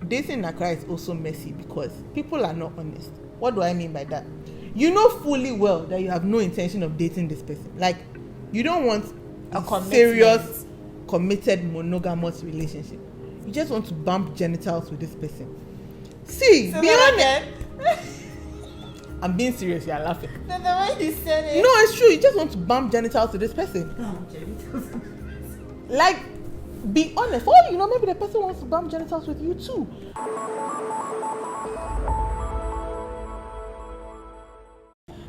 dating in Accra is also messy because people are not honest. What do I mean by that? You know fully well that you have no intention of dating this person. Like, you don't want a serious, committed, monogamous relationship. You just want to bump genitals with this person. See, be honest. I'm being serious, you're laughing. No, the way you said it. No, it's true. You just want to bump genitals with this person. Bump genitals. Like, be honest. For all you know, maybe the person wants to bump genitals with you too.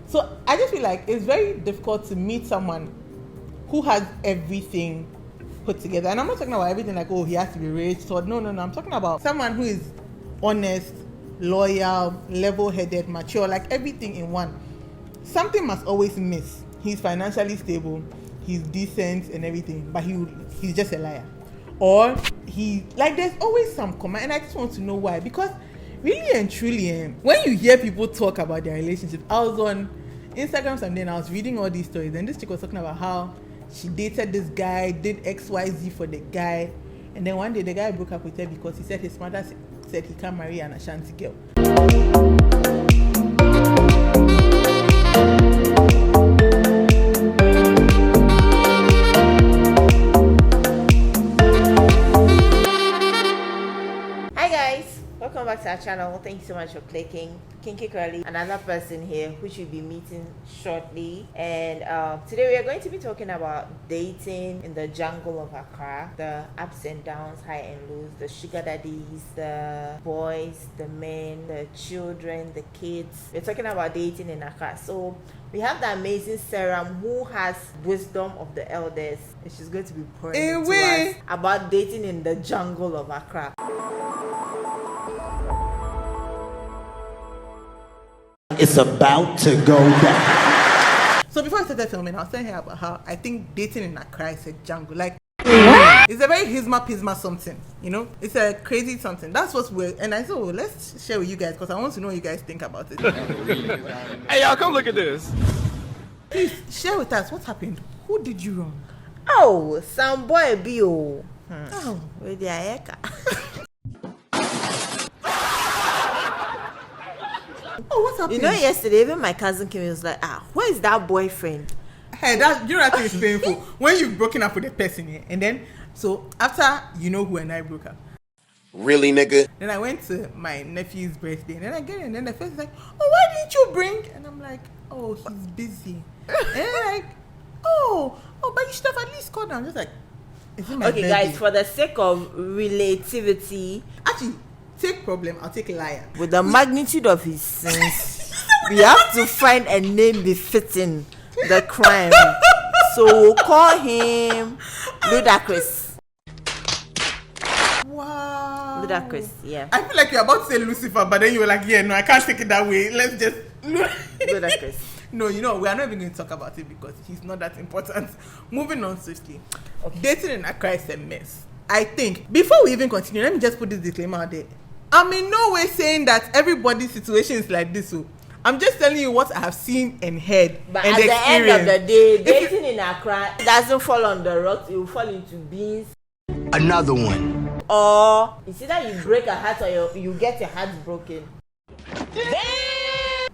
So I just feel like it's very difficult to meet someone who has everything put together. And I'm not talking about everything like, oh, he has to be rich. So no. I'm talking about someone who is honest, loyal, level-headed, mature, like everything in one. Something must always miss. He's financially stable, he's decent and everything, but he's just a liar. Or there's always some comment, and I just want to know why. Because really and truly, when you hear people talk about their relationship, I was on Instagram someday and I was reading all these stories, and this chick was talking about how she dated this guy, did XYZ for the guy, and then one day the guy broke up with her because he said his mother said he can't marry an Ashanti girl. Hi guys, welcome back to our channel. Thank you so much for clicking. Kinky Curly, another person here which we'll be meeting shortly, and today we are going to be talking about dating in the jungle of Accra, the ups and downs, high and lows, the sugar daddies, the boys, the men, the children, the kids. We're talking about dating in Accra. So we have the amazing Sarah who has wisdom of the elders, and she's going to be pouring into us about dating in the jungle of Accra. It's about to go down. So before I started filming, I was saying here about how I think dating in Accra is a jungle. Like, it's a very pisma something, you know? It's a crazy something. That's what and I thought, well, let's share with you guys because I want to know what you guys think about it. Hey, y'all, come look at this. Please, share with us what happened. Who did you wrong? Oh, some boy bio. Oh, With the ayeka. oh, what happened? You know, yesterday even my cousin came and was like, where is that boyfriend? Hey, that you know that thing is painful when you've broken up with a person here, and then so after you know who and I broke up. Really, nigga? Then I went to my nephew's birthday, and then I get it, and then the first is like, oh, why didn't you bring? And I'm like, oh, he's busy. And they're like, oh, but you should have at least called down. Just like, is it my Okay, birthday? guys, for the sake of relativity, Actually, take problem, I'll take liar. with the magnitude of his sins, we have to find a name befitting the crime. So we'll call him Ludacris. Wow. Ludacris, yeah. I feel like you're about to say Lucifer, but then you were like, yeah, no, I can't take it that way. Let's just... Ludacris. No, you know, we are not even going to talk about it because he's not that important. Moving on swiftly. Okay. Dating in Accra is a mess. I think, before we even continue, let me just put this disclaimer out there. I'm in no way saying that everybody's situation is like this. So I'm just telling you what I have seen and heard. But and at the end of the day, dating you, in Accra doesn't fall on the rocks, it will fall into beans. Another one. Or it's either you break a heart or you get your heart broken.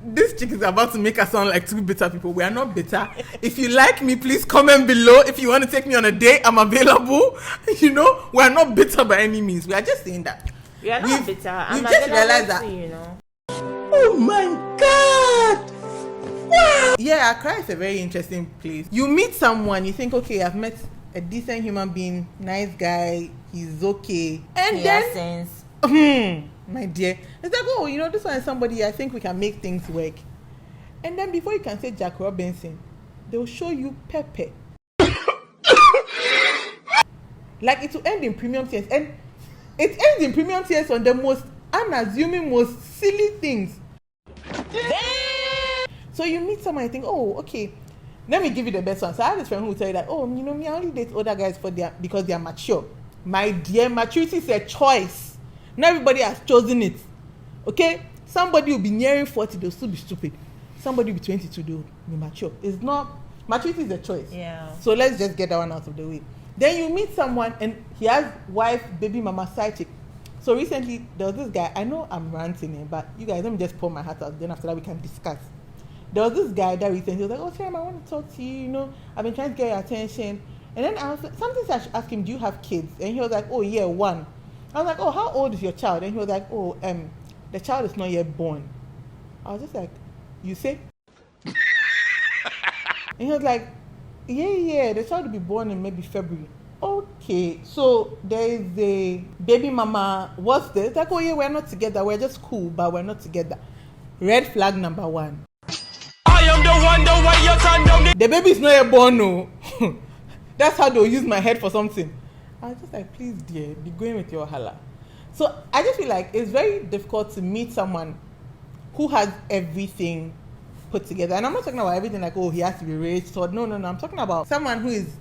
this chick is about to make us sound like two bitter people. We are not bitter. If you like me, please comment below. If you want to take me on a date, I'm available. You know, we are not bitter by any means. We are just saying that. We are not bitter. I'm just realized that. you know. Oh my God! Wow! Yeah, Accra is a very interesting place. You meet someone, you think, okay, I've met a decent human being, nice guy, he's okay. And then, my dear, it's like, oh, you know, this one is somebody, I think we can make things work. And then before you can say Jack Robinson, they'll show you Pepe. Like, it will end in premium tears. And it ends in premium tears on the most unassuming, most silly things. So you meet someone and think, oh, okay, let me give you the best one. So I have this friend who will tell you that, oh, you know me, I only date older guys because they are mature. My dear, maturity is a choice. Not everybody has chosen it. Okay? Somebody will be nearing 40, they'll still be stupid. Somebody will be 22, they'll be mature. It's not, maturity is a choice. Yeah. So let's just get that one out of the way. Then you meet someone and he has wife, baby mama, side chick. So recently, there was this guy. I know I'm ranting here, but you guys, let me just pour my heart out. Then after that, we can discuss. There was this guy that recently, he was like, "Oh, Sam, I want to talk to you. You know, I've been trying to get your attention." And then I was like, something I should ask him, "Do you have kids?" And he was like, "Oh, yeah, one." I was like, "Oh, how old is your child?" And he was like, "Oh, the child is not yet born." I was just like, "You say?" And he was like, yeah, the child will be born in maybe February. Okay, so there is a baby mama. What's this? It's like, oh yeah, we're not together. We're just cool, but we're not together. Red flag number one. I am the way your son don't. The baby is not yet born, no. That's how they'll use my head for something. I was just like, please, dear, be going with your hala. So I just feel like it's very difficult to meet someone who has everything put together. And I'm not talking about everything like, oh, he has to be rich. So no. I'm talking about someone who is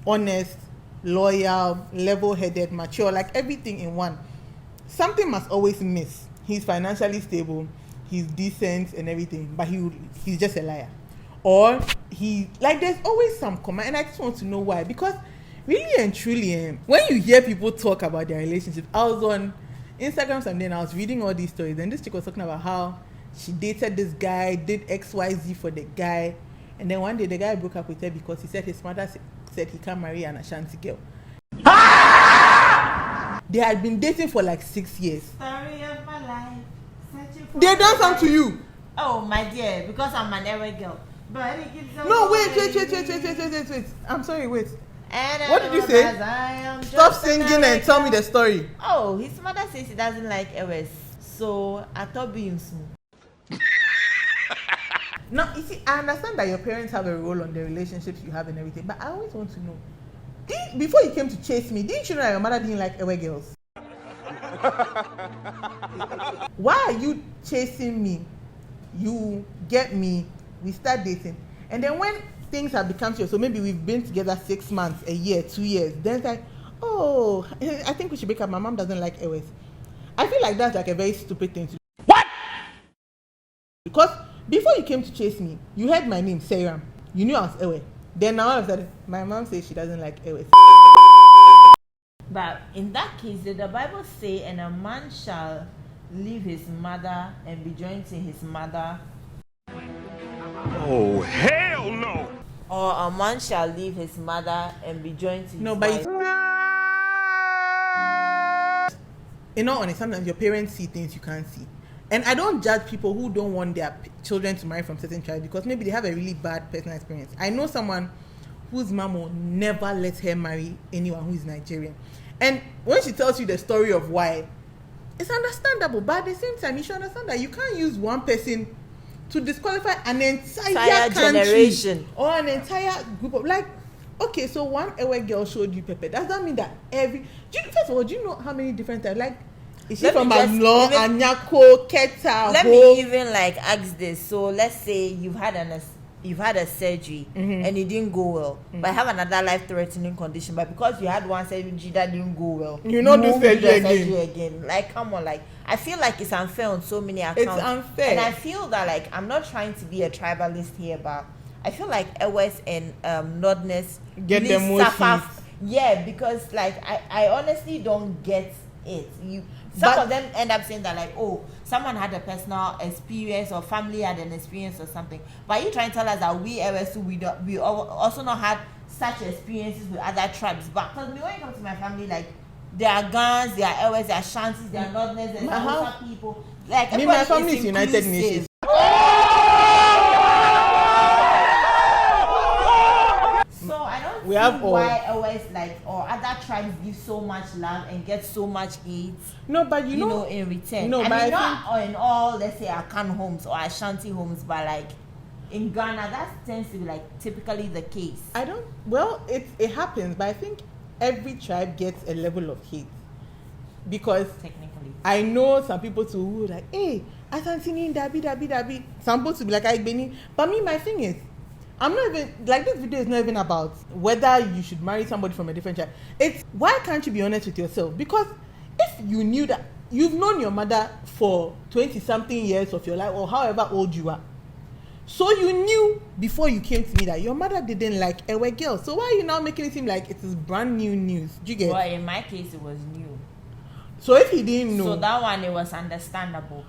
honest, loyal, level-headed, mature, like everything in one. Something must always miss. He's financially stable, he's decent and everything, but he's just a liar. Or there's always some comment, and I just want to know why. Because really and truly, when you hear people talk about their relationship, I was on Instagram someday and I was reading all these stories, and this chick was talking about how she dated this guy, did XYZ for the guy, and then one day the guy broke up with her because he said his mother said he can't marry an Ashanti girl. They had been dating for like 6 years. Story of my life. They done something to you. Oh, my dear, because I'm an Ewe girl. But No, wait. I'm sorry, wait. What did you say? Stop singing and tell me the story. Oh, his mother says he doesn't like Ewes. So I thought being soon. Now, you see, I understand that your parents have a role on the relationships you have and everything, but I always want to know, before you came to chase me, didn't you know that your mother didn't like Ewe girls? Why are you chasing me? You get me, we start dating, and then when things have become serious, so maybe we've been together 6 months, a year, 2 years, then it's like, oh, I think we should break up, my mom doesn't like Ewes. I feel like that's like a very stupid thing to do. What? Because before you came to chase me, you heard my name, Seiram. You knew I was Ewe. Then now all of a sudden, my mom says she doesn't like Ewe. But in that case, did the Bible say, and a man shall leave his mother and be joined to his mother? Oh, hell no! Or a man shall leave his mother and be joined to his No, wife? but in all honesty, sometimes your parents see things you can't see. And I don't judge people who don't want their children to marry from certain tribes because maybe they have a really bad personal experience. I know someone whose mom will never let her marry anyone who is Nigerian. And when she tells you the story of why, it's understandable. But at the same time, you should understand that you can't use one person to disqualify an entire country generation or an entire group of, like, okay, so one Ewe girl showed you pepper. Does that mean that first of all, do you know how many different types? Like, is she from Amlo, Anyako, Keta? Let me even like ask this. So let's say you've had a surgery and it didn't go well, but have another life-threatening condition. But because you had one surgery that didn't go well, you know do surgery again. Like, come on, like I feel like it's unfair on so many accounts. It's unfair, and I feel that like I'm not trying to be a tribalist here, but I feel like Ewes and Nordness get really the most suffer. Yeah, because like I honestly don't get it. Some of them end up saying that like, oh, someone had a personal experience or family had an experience or something. But you trying to tell us that we also not had such experiences with other tribes. But because when you come to my family, like there are Gans, there are Ewes, there are Shantis, there are Northerners, there are Hausa people. Like my family is United Nations. So I don't we see have why always like or other tribes give so much love and get so much hate. No, but you know in return. No, I but mean, not in all, let's say, Akan homes or Ashanti homes, but like in Ghana, that tends to be like typically the case. It happens, but I think every tribe gets a level of hate because technically, I know some people who like, hey, Asantini, dabi. Some people to be like, I Beni, but me, my thing is, I'm not even like this video is not even about whether you should marry somebody from a different tribe. It's why can't you be honest with yourself? Because if you knew that you've known your mother for 20-something years of your life or however old you are, so you knew before you came to me that your mother didn't like Ewe girls. So why are you now making it seem like it is brand new news? Do you get? Well, in my case, it was new. So if he didn't know, So that one, it was understandable.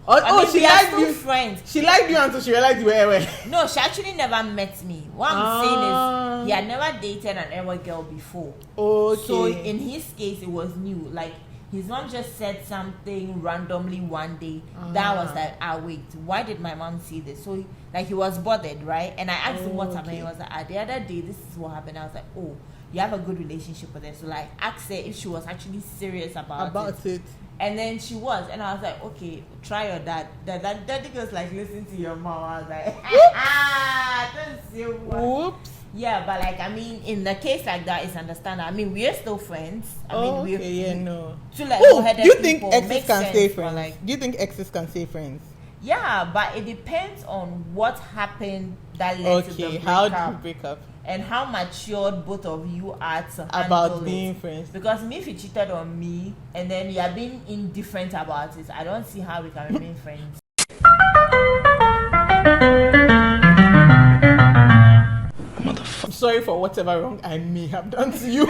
she we are liked still you. friends. She liked you until she realized you were away. No, she actually never met me. What I'm saying is, he had never dated an Ewa girl before. Okay. So in his case, it was new. Like, his mom just said something randomly one day. That was like, wait, why did my mom see this? So, he was bothered, right? And I asked him what happened. He was like, the other day, this is what happened. I was like, oh, you have a good relationship with her. So, ask her if she was actually serious about it. And then she was. And I was like, okay, try your dad. That goes listen to your mom. I was like, don't say what. Whoops. Yeah, but in the case like that, it's understandable. We are still friends. No. Do you think exes can stay friends? Do you think exes can stay friends? Yeah, but it depends on what happened that led to the breakup. How did you break up? And how matured both of you are to about being friends. Because if you cheated on me and then you are being indifferent about it, I don't see how we can remain friends. Sorry for whatever wrong I may have done to you.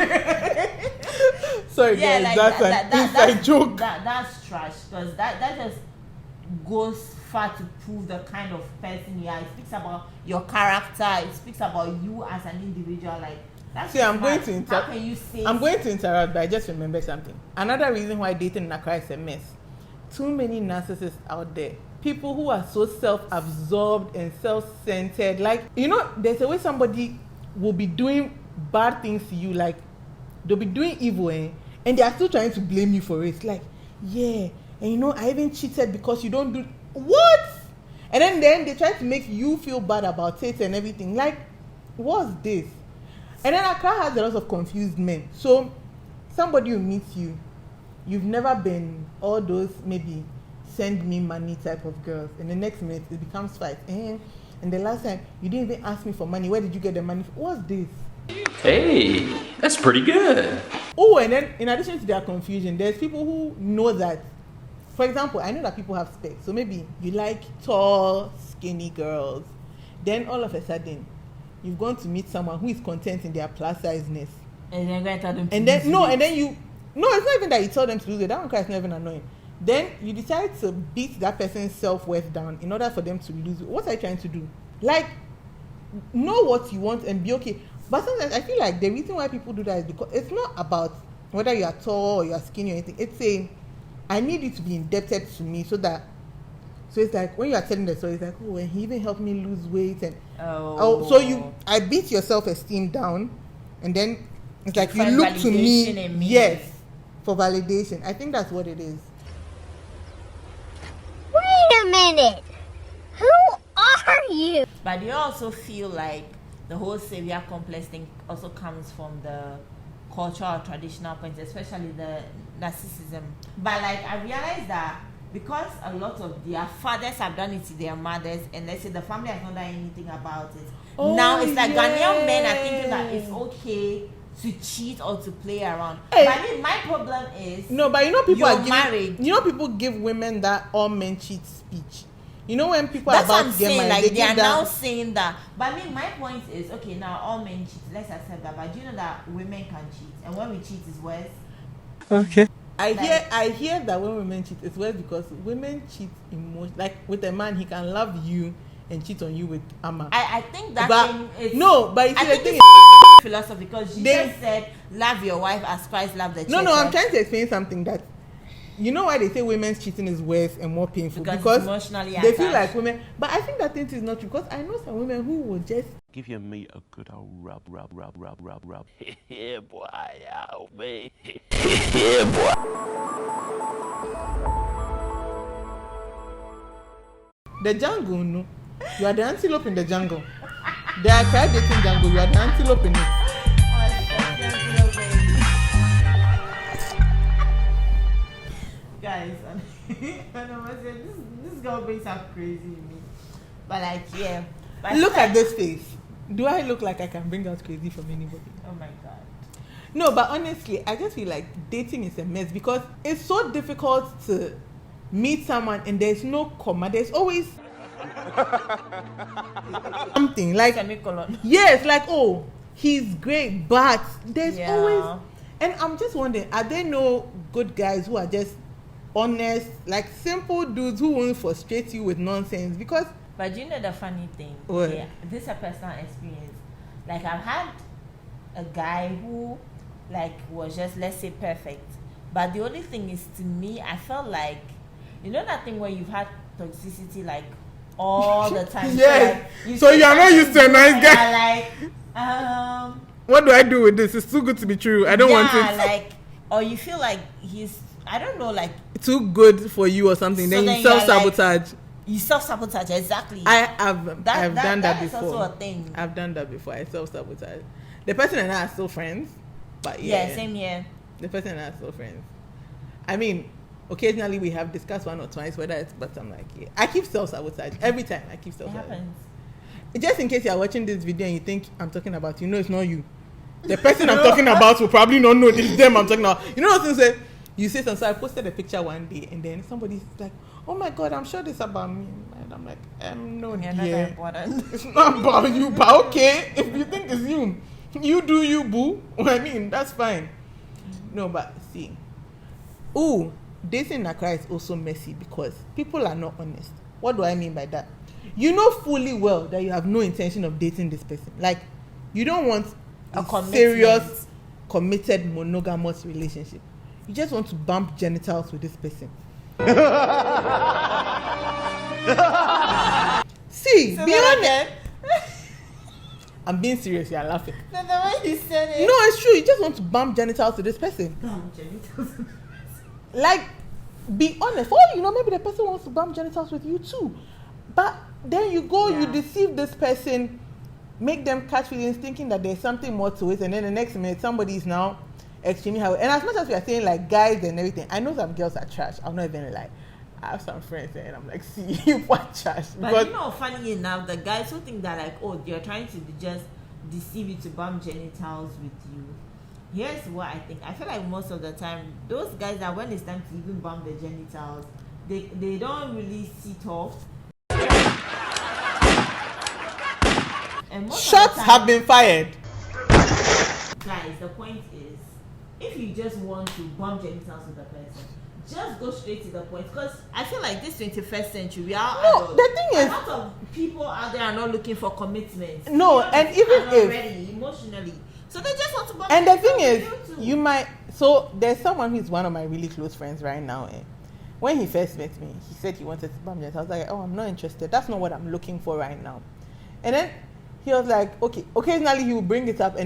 Sorry, guys, that's an inside joke. That's trash, because that just goes far to prove the kind of person you are. It speaks about your character. It speaks about you as an individual. I'm going to interrupt, but I just remember something. Another reason why dating in Accra is a mess. Too many narcissists out there. People who are so self-absorbed and self-centered. There's a way somebody will be doing bad things to you. They'll be doing evil, and they are still trying to blame you for it. I even cheated because you don't do what? And then they try to make you feel bad about it and everything. What's this? And then Accra has a lot of confused men. So somebody who meets you, you've never been all those maybe send me money type of girls, and the next minute it becomes fight. And the last time you didn't even ask me for money. Where did you get the money? What's this? Hey, that's pretty good. Oh, and then in addition to their confusion, there's people who know that. For example, I know that people have specs. So maybe you like tall, skinny girls. Then all of a sudden, you've gone to meet someone who is content in their plus sizeness. And then you're going to tell them to it's not even that you tell them to lose it. That one is not even annoying. Then you decide to beat that person's self-worth down in order for them to lose it. What are you trying to do? Know what you want and be okay. But sometimes I feel like the reason why people do that is because it's not about whether you are tall or you are skinny or anything. It's saying, I need you to be indebted to me so it's like when you are telling the story, it's like, oh, and he even helped me lose weight, and I beat your self-esteem down, and then it's like you look to me, yes, for validation. I think that's what it is. Wait a minute, who are you? But you also feel like the whole savior complex thing also comes from the cultural or traditional points, especially the narcissism. But I realized that because a lot of their fathers have done it to their mothers, and let's say the family has not done anything about it. Now it's like Ghanaian men are thinking that it's okay to cheat or to play around. Hey. But my problem is people give women that all men cheat speech. When people that's are about to to get married, they are now saying that. But my point is, okay, now all men cheat. Let's accept that. But do you know that women can cheat, and when we cheat, it's worse. Okay. I hear that when women cheat, it's worse because women cheat emotion. With a man, he can love you and cheat on you with Amma. I think that thing is but you see, the thing is philosophy, because Jesus said, "Love your wife as Christ loved the church." No, I'm trying to explain something that. You know why they say women's cheating is worse and more painful? Because emotionally they feel like women. But I think that thing is not true, because I know some women who will just give your meat a good old rub. Yeah, boy, yeah, man. Yeah, boy. The jungle, no. You are the antelope in the jungle. They are trying dating jungle. You are the antelope in it. Guys, this girl brings up crazy in me. But yeah. But look at this face. Do I look like I can bring out crazy from anybody? Oh my god. No, but honestly, I just feel like dating is a mess because it's so difficult to meet someone and there's no comma. There's always something like semicolon. Yes, oh, he's great, but there's always. And I'm just wondering, are there no good guys who are just honest, like simple dudes who won't frustrate you with nonsense. Because But you know the funny thing? What? Yeah, this is a personal experience. Like I've had a guy who like was just, let's say, perfect. But the only thing is, to me, I felt like, you know that thing where you've had toxicity like all the time. Yes. So, So you are not used to a nice guy. Like, what do I do with this? It's too good to be true. I don't want it. like, or you feel like he's, I don't know, like Too good for you or something. So then then you you're self-sabotage. you self-sabotage, exactly. I've done that that is before. also a thing. I've done that before. I self-sabotage. The person and I are still friends, but Yeah, same here. the person and I are still friends. I mean, occasionally we have discussed one or twice whether it's, but I'm like, yeah. I keep self-sabotage every time. I keep It self-sabotage. happens. Just in case you are watching this video and you think I'm talking about you, no, it's not you. The person I'm talking about will probably not know it's them I'm talking about. You know what I'm saying? You say something. So I posted a picture one day, and then somebody's like, "Oh my God, I'm sure this is about me." And I'm like, no, You're not that important. it's not about you, but okay, if you think it's you, you do you, boo. I mean, that's fine. No, but see, dating in Accra is also messy because people are not honest. What do I mean by that? You know fully well that you have no intention of dating this person. Like, you don't want a commitment. serious, committed, monogamous relationship. You just want to bump genitals with this person. See, So be then honest. again, I'm being serious. You're laughing. the way you said it. No, it's true. You just want to bump genitals to this person. Like, be honest. For all you know, maybe the person wants to bump genitals with you too. But then you go, you deceive this person, make them catch feelings, thinking that there's something more to it, and then the next minute somebody is now extremely high. And as much as we are saying like guys and everything, I know some girls are trash. I'm not even like, I have some friends and I'm like, see, you what trash. But you know, funny enough, the guys who think that like, oh, they're trying to just deceive you to bump genitals with you. Here's what I think. I feel like most of the time, those guys that when it's time to even bump the genitals, they don't really sit off. And most shots of the time, have been fired. guys, the point is, if you just want to bump genitals with the person, just go straight to the point. Because I feel like this 21st century, we are adults. The thing is, a lot of people out there are not looking for commitment. No, and even are not if ready emotionally, so they just want to bump. and the thing genitals is, with you you might. So there's someone who's one of my really close friends right now. And when he first met me, he said he wanted to bump genitals. I was like, oh, I'm not interested. That's not what I'm looking for right now. And then he was like, okay. Occasionally he will bring it up,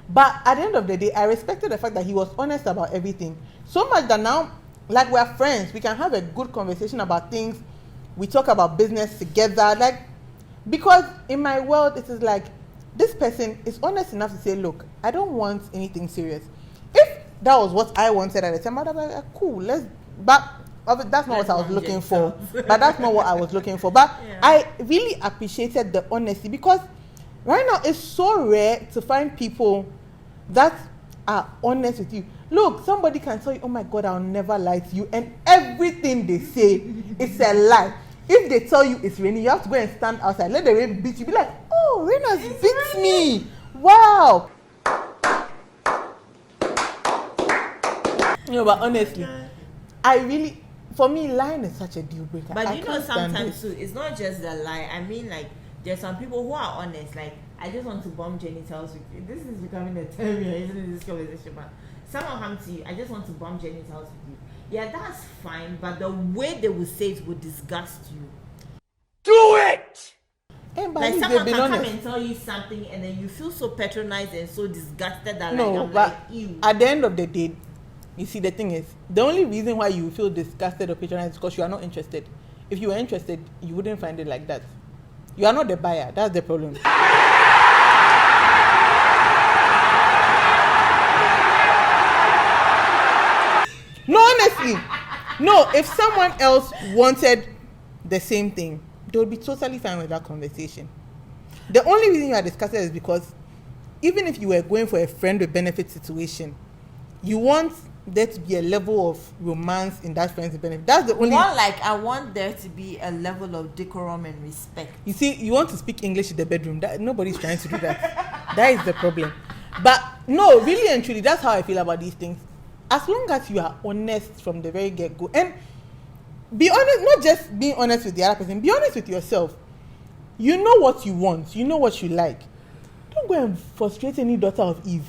but at the end of the day, I respected the fact that he was honest about everything. So much that now, like, we're friends, we can have a good conversation about things. We talk about business together, like, because in my world, it is like, this person is honest enough to say, look, I don't want anything serious. If that was what I wanted at the time, I'd be like, cool, but that's not what I was looking for. But that's not what I was looking for. But Yeah. I really appreciated the honesty, because right now it's so rare to find people that are honest with you. Look, somebody can tell you, oh my God, I'll never lie to you, and everything they say is a lie. If they tell you it's raining, you have to go and stand outside, let the rain beat you. Be like, oh, rain has beat me. Wow. No, but honestly, for me, lying is such a deal breaker. But I you know, can't stand sometimes it. too, it's not just the lie. I mean, like, there's some people who are honest. Like, I just want to bump genitals with you. This is becoming a term we are using in this conversation. But someone comes to you, I just want to bump genitals with you. Yeah, that's fine. But the way they will say it would disgust you. Do it! And by Like, this, someone they've can been come honest. and tell you something, and then you feel so patronized and so disgusted that No, like, I'm but like, ew. at the end of the day, you see, the thing is, the only reason why you feel disgusted or patronized is because you are not interested. If you were interested, you wouldn't find it like that. You are not the buyer. That's the problem. No, honestly. No, if someone else wanted the same thing, they would be totally fine with that conversation. The only reason you are discussing it is because even if you were going for a friend with benefit situation, you want there to be a level of romance in that friend's benefit. That's the only. More like, I want there to be a level of decorum and respect. You see, you want to speak English in the bedroom. Nobody's trying to do that. That is the problem. But no, really and truly, that's how I feel about these things. as long as you are honest from the very get-go, and be honest, not just being honest with the other person, be honest with yourself. You know what you want, you know what you like. Don't go and frustrate any daughter of Eve.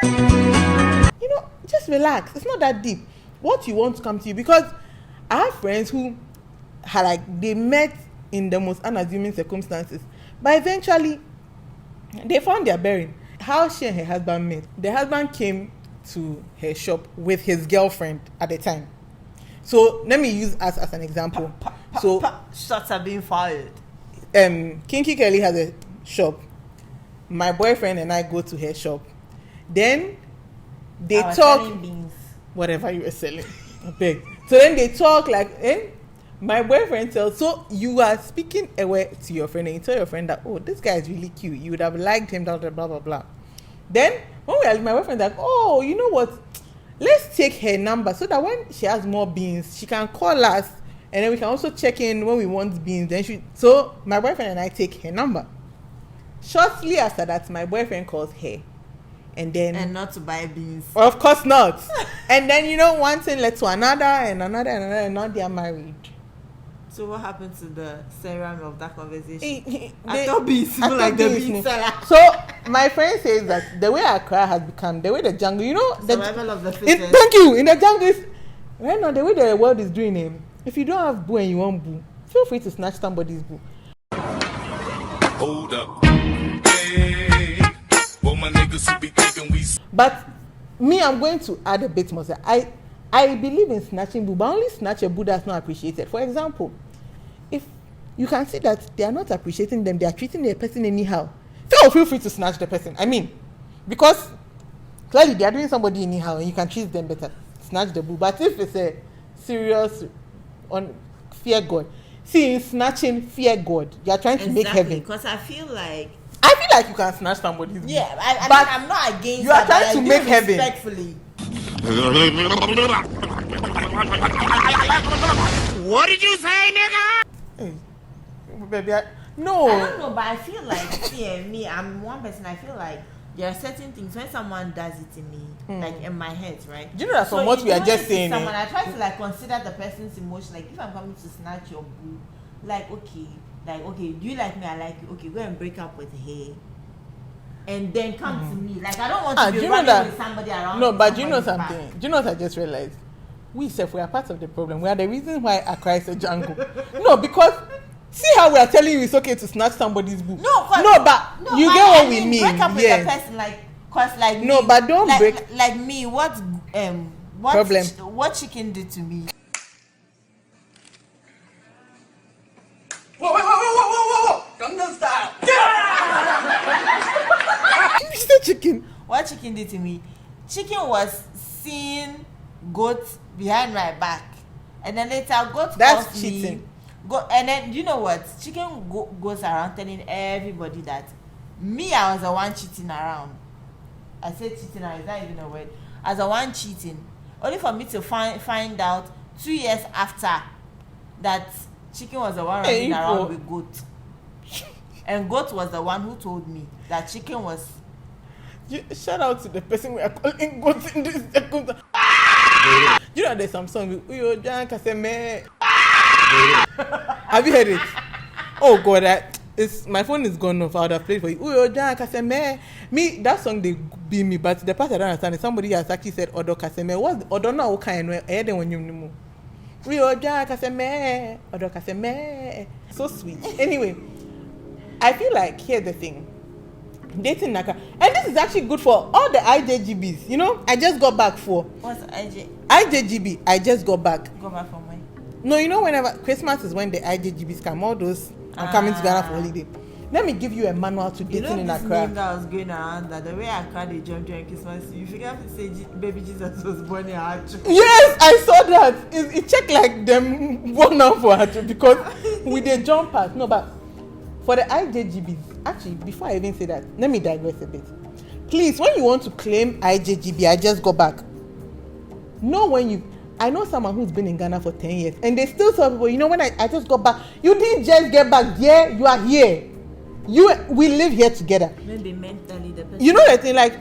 You know, just relax. It's not that deep. What you want to come to you, because I have friends who had, like, they met in the most unassuming circumstances, but eventually they found their bearing. How she and her husband met. The husband came to her shop with his girlfriend at the time. So let me use us as an example. Shots are being fired. Kinky Kelly has a shop. My boyfriend and I go to her shop. Then they talk. Beans. Whatever you were selling. I beg. So then they talk like, my boyfriend tells, so you are speaking away to your friend and you tell your friend that, oh, this guy is really cute. You would have liked him, blah, blah, blah, blah, blah. Then when my boyfriend's like, oh, you know what? Let's take her number so that when she has more beans, she can call us, and then we can also check in when we want beans. Then so my boyfriend and I take her number. Shortly after that, my boyfriend calls her, and not to buy beans. Of course not. And then one thing led to another, and now they are married. So what happened to the serum of that conversation? I thought beans like the beans seller. So my friend says that the way Accra has become, the way the jungle, survival of the fittest. Thank you. In the jungle is right now the way the world is doing. If you don't have boo and you want boo, feel free to snatch somebody's boo. Hold up. Hey, well, my niggas who be thinking we. But me, I'm going to add a bit more. I believe in snatching boo, but only snatch a boo that's not appreciated. For example, if you can see that they are not appreciating them, they are treating the person anyhow, feel free to snatch the person. I mean, because clearly they are doing somebody anyhow and you can treat them better, snatch the boo. But if it's a serious fear God, see, in snatching, fear God, you are trying to make heaven. Because I feel like you can snatch somebody's boo. Yeah, but mean, I'm not against. You are trying to make heaven. Respectfully. What did you say, nigga? Hey, baby, no. I don't know, but I feel like, see, me, I'm one person. I feel like there are certain things when someone does it to me, like in my head, right? Do you know that from what we are just saying? Someone, I try to like consider the person's emotion. Like if I'm coming to snatch your boo, like okay, do you like me? I like you. Okay, go and break up with her. And then come to me. Like, I don't want to be running with somebody around. No, but do you know something? Do you know what I just realized? We are part of the problem. We are the reason why Accra is a jungle. No, because see how we are telling you it's okay to snatch somebody's boo. But you get what we mean. Break up with the person, like, cause like no, me, but don't like, break. Like me, what problem? What chicken did to me? Whoa! Gangnam Style. Mr. Chicken. What chicken did to me? Chicken was seeing goat behind my back, and then later goat. That's cheating. And then you know what? Chicken goes around telling everybody that me, I was the one cheating around. I said cheating around, is that even a word? As the one cheating, only for me to find out 2 years after that chicken was the one running around with goat. And goat was the one who told me that chicken was. Shout out to the person we are calling goat in this circumstance. You know there's some song with Uyo Jan Kaseme. Have you heard it? Oh God, my phone is gone off. I would have played for you. Uyo Jan Kaseme. Me, that song they be me, but the part I don't understand is somebody has actually said Odo Kaseme. What's Odo now? Okay, no, I don't want you anymore. Uyo Jan Kaseme. Odo Kaseme. So sweet. Anyway, I feel like here's the thing. Dating Naka, and this is actually good for all the IJGBs. You know, I just got back for. What's IJGB? I just got back. Go back from when? No, you know, whenever Christmas is when the IJGBs come, all those. I'm coming to Ghana for holiday. Let me give you a manual to dating in Accra. You know this name that was going around that the way Accra they jump during Christmas, you figure to say baby Jesus was born in Accra. Yes, I saw that. It checked like them born out for Accra because with the jump pass. No, but for the IJGBs. Actually, before I even say that, let me digress a bit. Please, when you want to claim IJGB, I just go back. I know someone who's been in Ghana for 10 years, and they still tell people, you know, when I just got back, you didn't just get back. Yeah, you are here. We live here together. Maybe mentally, the person. You know the thing, like,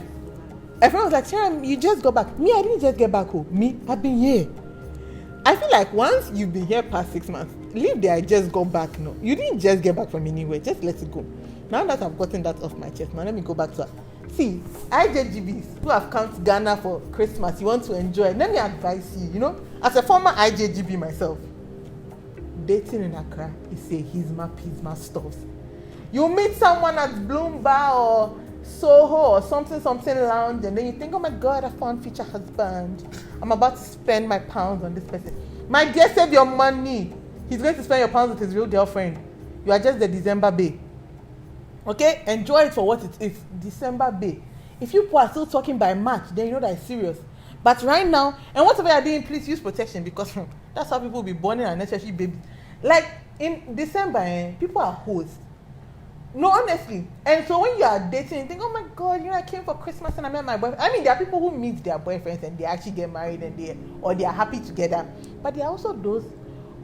a friend was like, Sharon, you just got back. Me, I didn't just get back home. Me, I've been here. I feel like once you've been here past 6 months, leave there, I just got back. No, you didn't just get back from anywhere. Just let it go. Now that I've gotten that off my chest, now let me go back to her. See, IJGBs who have come to Ghana for Christmas, you want to enjoy. Let me advise you, you know, as a former IJGB myself, dating in Accra is a pisma stuff. You meet someone at Bloom Bar or Soho or something lounge, and then you think, oh my God, I found future husband. I'm about to spend my pounds on this person. My dear, save your money. He's going to spend your pounds with his real girlfriend. You are just the December bae. Okay? Enjoy it for what it is. December bae. If you people are still talking by March, then you know that it's serious. But right now, and whatever you're doing, please use protection, because that's how people will be born in unnecessary babies. Like in December, people are hoes. No, honestly. And so when you are dating, you think, oh my God, you know, I came for Christmas and I met my boyfriend. I mean, there are people who meet their boyfriends and they actually get married and they are happy together. But there are also those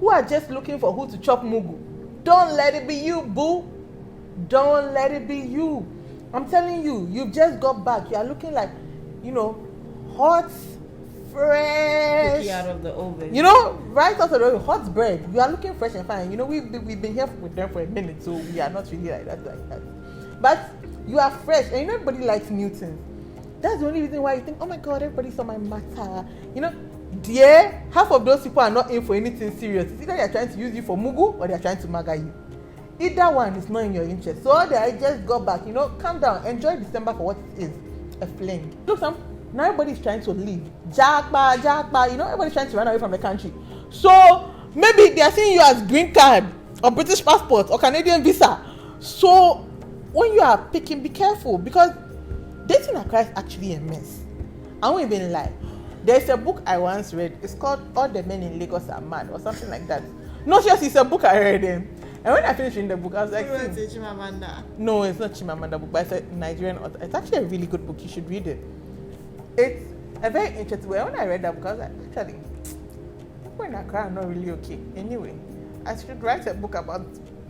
who are just looking for who to chop mugu. Don't let it be you, boo. Don't let it be you. I'm telling you, you've just got back. You are looking like, you know, hot, fresh. Cookie out of the oven. You know, right out of the oven, hot bread. You are looking fresh and fine. You know, we've been here with them for a minute, so we are not really like that. But you are fresh, and you know everybody likes new things. That's the only reason why you think, oh my God, everybody saw my matter. You know, dear, half of those people are not in for anything serious. It's either they are trying to use you for mugu or they are trying to maga you. Either one is not in your interest. So I just got back. You know, calm down. Enjoy December for what it is. A fling. Look, now everybody's trying to leave. Jackpa. You know, everybody's trying to run away from the country. So maybe they are seeing you as green card or British passport or Canadian visa. So when you are picking, be careful, because dating Accra is actually a mess. I won't even lie. There's a book I once read. It's called All the Men in Lagos Are Mad or something like that. No, seriously, it's a book I read. And when I finished reading the book, I was like, no, it's not Chimamanda book, but it's a Nigerian author. It's actually a really good book. You should read it. It's a very interesting way. When I read that book, I was like, actually, people in Accra are not really okay. Anyway, I should write a book about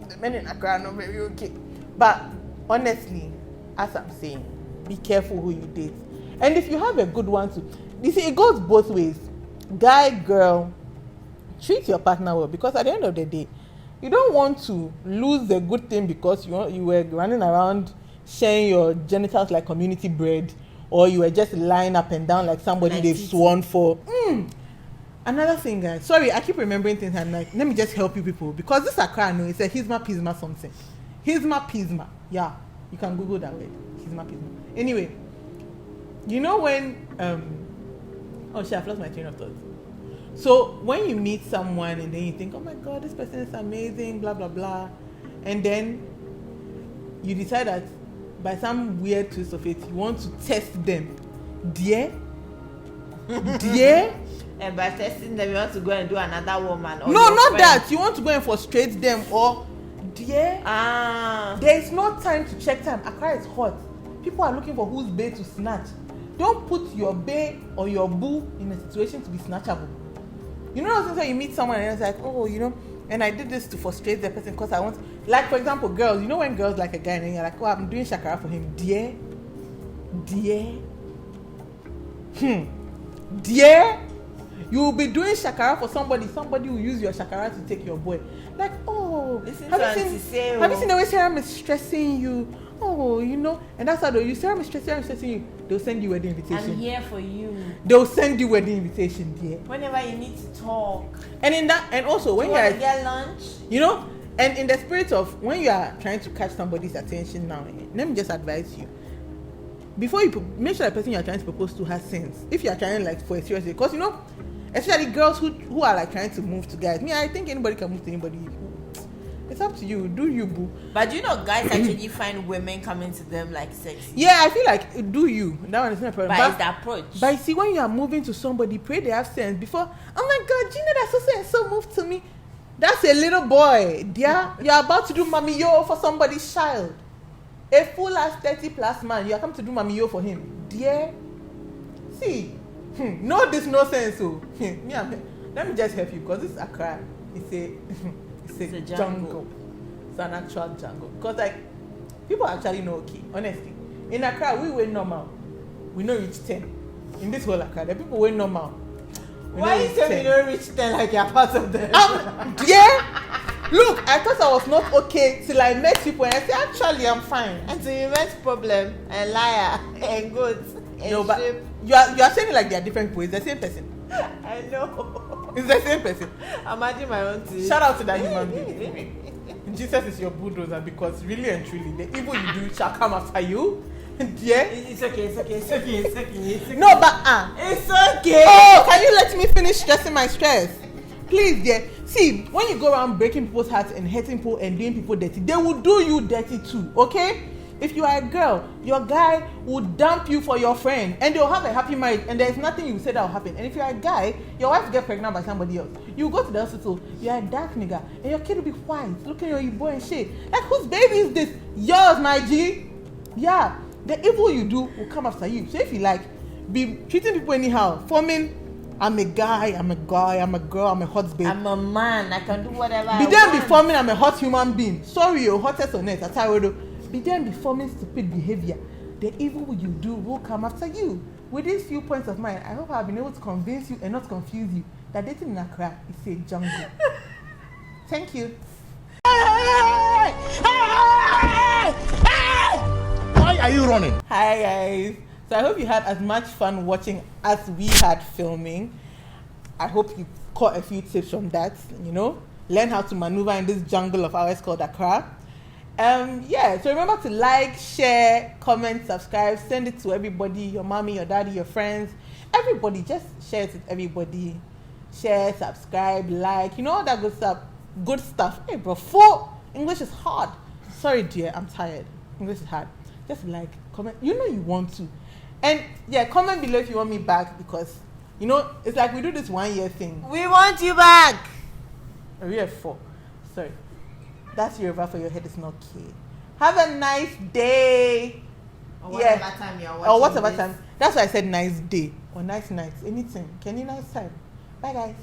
the men in Accra are not very okay. But honestly, as I'm saying, be careful who you date. And if you have a good one too, you see, it goes both ways. Guy, girl, treat your partner well, because at the end of the day, you don't want to lose the good thing because you were running around sharing your genitals like community bread, or you were just lying up and down like somebody they've sworn for. Another thing, guys. Sorry, I keep remembering things. I'm like, let me just help you people, because this Accra, no, it's a pisma something. Pisma. Yeah, you can Google that word. Pisma. Anyway, you know when oh shit, I've lost my train of thought. So when you meet someone and then you think, oh my God, this person is amazing, blah blah blah, and then you decide that by some weird twist of it, you want to test them, dear. And by testing them, you want to go and do another woman. Or no, not that. You want to go and frustrate them, or dear. There is no time to check time. Accra is hot. People are looking for whose bae to snatch. Don't put your bae or your boo in a situation to be snatchable. You know, sometimes you meet someone and it's like, oh, you know, and I did this to frustrate the person because I want, like, for example, girls. You know, when girls like a guy and you're like, oh, I'm doing shakara for him, dear. You will be doing shakara for somebody will use your shakara to take your boy. Like, oh, have you seen the way Sarah is stressing you? Oh, you know, and that's how they'll use Sarah is stressing you. They'll send you wedding invitation. I'm here for you. They'll send you wedding invitation, dear. Whenever you need to talk. And in that, and also when you want to get lunch, you know, and in the spirit of when you are trying to catch somebody's attention now, let me just advise you. Before you make sure the person you are trying to propose to has sense. If you are trying like for a serious, because you know, especially girls who are like trying to move to guys. I think anybody can move to anybody. It's up to you. Do you, boo? But you know, guys actually find women coming to them like sexy. Yeah, I feel like do you. That one is not a problem. But it's the approach. But see, when you are moving to somebody, pray they have sense. Before, oh my God, do you know that so moved to me? That's a little boy. Yeah, you're about to do mommy yo for somebody's child. A full ass 30+ man, you are coming to do mommy yo for him, dear. See, no this no sense. So, let me just help you, because this is Accra. It's a jungle. It's an actual jungle. Because like people actually know, okay, honestly. In Accra, we were normal. we know reach 10 in this whole Accra. The people were normal. Why you say we don't reach 10 like you're part of them? Yeah. Look, I thought I was not okay till I met people and I said, actually, I'm fine. Until you met problem and liar and goods and No, but sheep. you are saying it like they are different people. It's the same person. I know. It's the same person. I'm adding my own to it. Shout out to that human being. Jesus is your bulldozer because really and truly, the evil you do shall come after you. Yeah. It's okay. It's okay. No, but It's okay. oh, can you let me finish stressing my stress? Please, dear. See, when you go around breaking people's hearts and hurting people and doing people dirty, they will do you dirty too, okay? If you are a girl, your guy will dump you for your friend and they'll have a happy marriage and there's nothing you say that will happen. And if you're a guy, your wife will get pregnant by somebody else. You go to the hospital, you're a dark nigga and your kid will be white, looking at your boy and shit. Like, whose baby is this? Yours, my G. Yeah, the evil you do will come after you. So if you like, be treating people anyhow, forming, I'm a guy, I'm a girl, I'm a hot babe. I'm a man. I can do whatever Be I then want. be forming, I'm a hot human being. Sorry, you're hottest on earth. That's how I do. Be then be forming stupid behavior. The evil you do will come after you. With these few points of mine, I hope I've been able to convince you and not confuse you that dating in Accra is a jungle. Thank you. Why are you running? Hi guys. So I hope you had as much fun watching as we had filming. I hope you caught a few tips from that, you know. Learn how to maneuver in this jungle of ours called Accra. Yeah, so remember to like, share, comment, subscribe, send it to everybody, your mommy, your daddy, your friends, everybody. Just share it with everybody. Share, subscribe, like, you know, all that good stuff. Hey bro, English is hard. Sorry dear, I'm tired. English is hard. Just like, comment, you know you want to. And yeah, comment below if you want me back because, you know, it's like we do this 1 year thing. We want you back. We have 4. Sorry. That's Yoruba for your head is not okay. Have a nice day. Or whatever time you're watching. Or whatever this. time. That's why I said nice day. Or nice night. Anything. Any nice time. Bye guys.